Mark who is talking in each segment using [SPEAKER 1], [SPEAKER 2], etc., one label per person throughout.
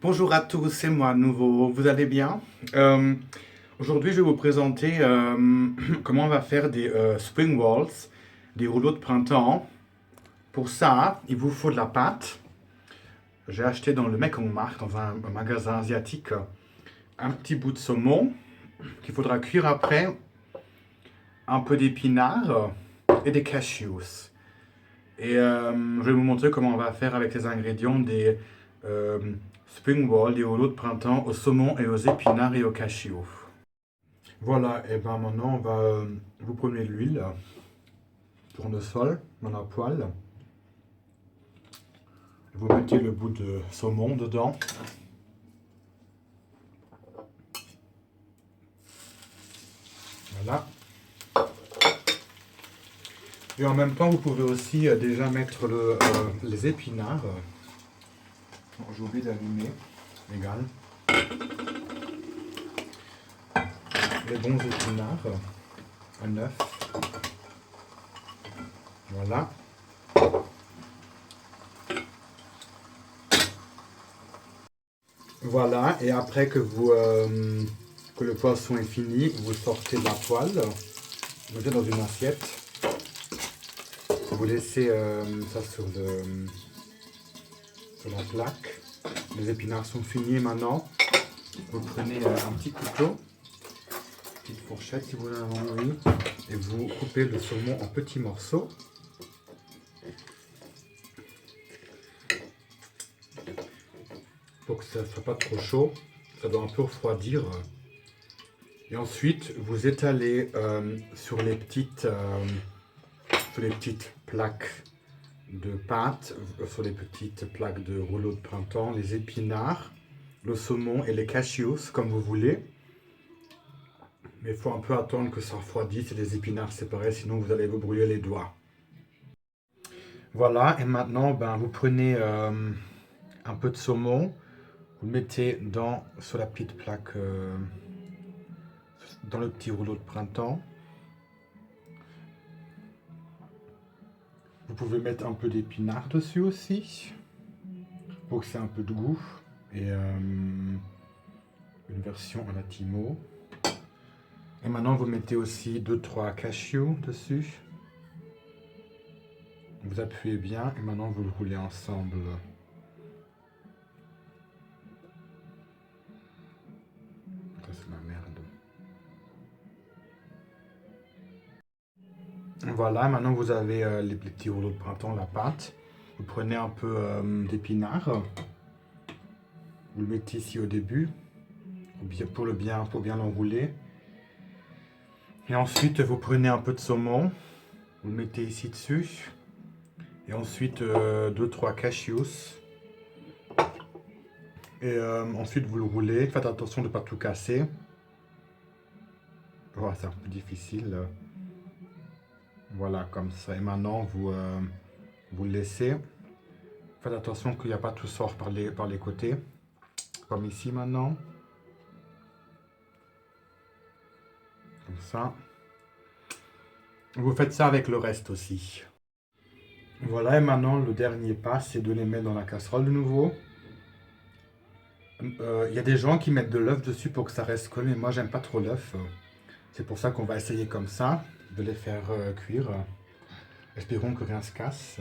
[SPEAKER 1] Bonjour à tous, c'est moi à nouveau. Vous allez bien? Aujourd'hui, je vais vous présenter comment on va faire des spring rolls, des rouleaux de printemps. Pour ça, il vous faut de la pâte. J'ai acheté dans le Mekong Markt, dans un magasin asiatique, un petit bout de saumon qu'il faudra cuire après, un peu d'épinards et des cashews. Et je vais vous montrer comment on va faire avec les ingrédients des euh, spring rolls, des rouleaux de printemps au saumon et aux épinards et aux cashews. Voilà, et ben maintenant on va vous prenez l'huile, tournesol dans la poêle. Vous mettez le bout de saumon dedans. Voilà. Et en même temps, vous pouvez aussi déjà mettre les épinards. Bon, j'ai oublié d'allumer. Égal. Les bons épinards. Un œuf. Voilà. Voilà. Et après que le poisson est fini, vous sortez de la poêle. Vous mettez dans une assiette. Vous laissez ça sur la plaque. Les épinards sont finis maintenant. Vous prenez un petit couteau, une petite fourchette si vous en avez envie, et vous coupez le saumon en petits morceaux. Pour que ça ne soit pas trop chaud, ça doit un peu refroidir. Et ensuite, vous étalez sur les petites plaques de pâte, sur les petites plaques de rouleau de printemps, les épinards, le saumon et les cashews, comme vous voulez. Mais il faut un peu attendre que ça refroidisse et les épinards séparés, sinon vous allez vous brûler les doigts. Voilà, et maintenant, vous prenez un peu de saumon, vous le mettez sur la petite plaque, dans le petit rouleau de printemps. Vous pouvez mettre un peu d'épinards dessus aussi, pour que c'est un peu de goût. Et une version à la Timo. Et maintenant, vous mettez aussi 2-3 cashews dessus. Vous appuyez bien et maintenant vous le roulez ensemble. Ça, c'est la merde. Voilà, maintenant vous avez les petits rouleaux de printemps, la pâte. Vous prenez un peu d'épinards. Vous le mettez ici au début pour bien l'enrouler. Et ensuite, vous prenez un peu de saumon. Vous le mettez ici dessus. Et ensuite, 2-3 cashews. Et ensuite, vous le roulez. Faites attention de ne pas tout casser. Voilà, c'est un peu difficile. Voilà, comme ça. Et maintenant, vous le laissez. Faites attention qu'il n'y a pas tout sort par les côtés. Comme ici maintenant. Comme ça. Vous faites ça avec le reste aussi. Voilà, et maintenant, le dernier pas, c'est de les mettre dans la casserole de nouveau. Il y a des gens qui mettent de l'œuf dessus pour que ça reste collé, mais moi, j'aime pas trop l'œuf. C'est pour ça qu'on va essayer comme ça, de les faire cuire. Espérons que rien se casse.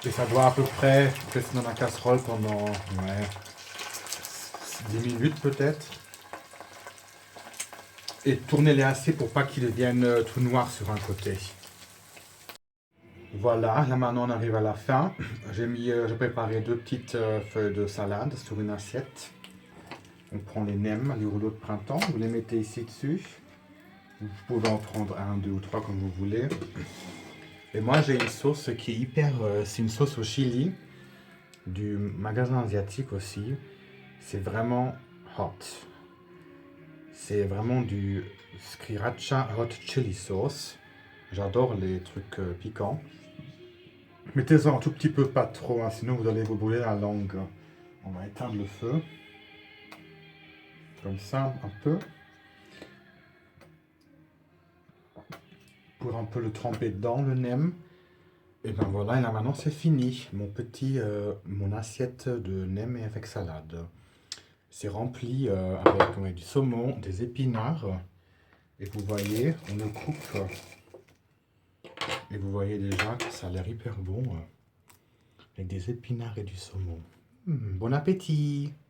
[SPEAKER 1] Et ça doit à peu près rester dans la casserole pendant 10 minutes peut-être. Et tournez-les assez pour pas qu'ils deviennent tout noirs sur un côté. Voilà, là maintenant on arrive à la fin. J'ai préparé 2 petites feuilles de salade sur une assiette. On prend les nems, les rouleaux de printemps, vous les mettez ici dessus. Vous pouvez en prendre 1, 2 ou 3 comme vous voulez. Et moi j'ai une sauce qui est c'est une sauce au chili du magasin asiatique aussi. C'est vraiment hot. C'est vraiment du Sriracha Hot Chili Sauce. J'adore les trucs piquants. Mettez-en un tout petit peu, pas trop, hein, sinon vous allez vous brûler la langue. On va éteindre le feu. Comme ça, un peu. Pour un peu le tremper dedans, le nem. Et ben voilà, et là maintenant c'est fini. Mon assiette de nem et avec salade. C'est rempli avec ouais, du saumon, des épinards. Et vous voyez, on le coupe. Et vous voyez déjà que ça a l'air hyper bon. Avec des épinards et du saumon. Bon appétit!